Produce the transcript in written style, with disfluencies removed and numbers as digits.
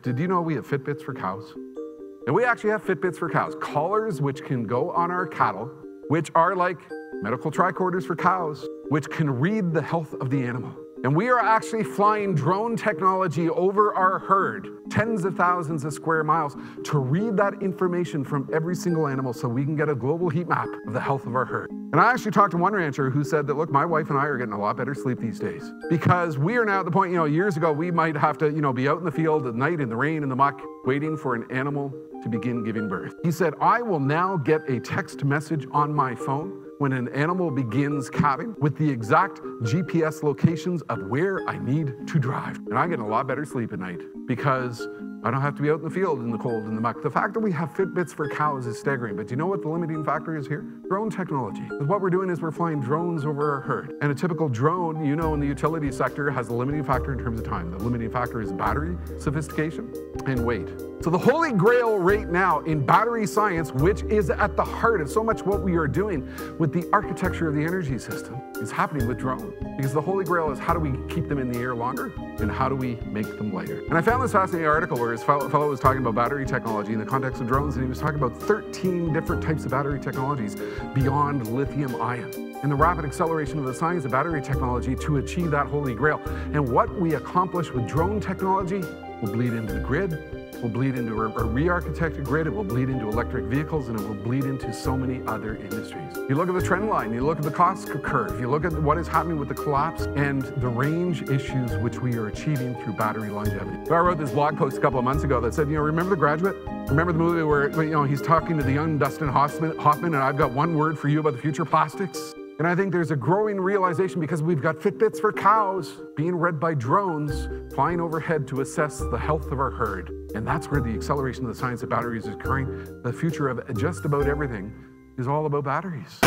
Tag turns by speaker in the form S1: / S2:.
S1: Did you know we have fitbits for cows? And we actually have fitbits for cows. Collars which can go on our cattle, which are like medical tricorders for cows, which can read the health of the animal. And we are actually flying drone technology over our herd, tens of thousands of square miles, to read that information from every single animal so we can get a global heat map of the health of our herd. And I actually talked to one rancher who said that, look, my wife and I are getting a lot better sleep these days because we are now at the point, years ago, we might have to, be out in the field at night in the rain, in the muck, waiting for an animal to begin giving birth. He said, I will now get a text message on my phone when an animal begins calving with the exact GPS locations of where I need to drive. And I'm getting a lot better sleep at night because I don't have to be out in the field in the cold and the muck. The fact that we have Fitbits for cows is staggering, but do you know what the limiting factor is here? Drone technology. What we're doing is we're flying drones over our herd. And a typical drone, in the utility sector has a limiting factor in terms of time. The limiting factor is battery sophistication and weight. So the holy grail right now in battery science, which is at the heart of so much what we are doing with the architecture of the energy system, is happening with drones. Because the holy grail is how do we keep them in the air longer and how do we make them lighter? And I found this fascinating article where this fellow was talking about battery technology in the context of drones, and he was talking about 13 different types of battery technologies beyond lithium ion and the rapid acceleration of the science of battery technology to achieve that holy grail. And what we accomplish with drone technology will bleed into the grid, will bleed into a re-architected grid, it will bleed into electric vehicles, and it will bleed into so many other industries. You look at the trend line, you look at the cost curve, you look at what is happening with the collapse and the range issues which we are achieving through battery longevity. So I wrote this blog post a couple of months ago that said, remember The Graduate? Remember the movie where he's talking to the young Dustin Hoffman, and I've got one word for you about the future of plastics? And I think there's a growing realization because we've got Fitbits for cows being read by drones flying overhead to assess the health of our herd. And that's where the acceleration of the science of batteries is occurring. The future of just about everything is all about batteries.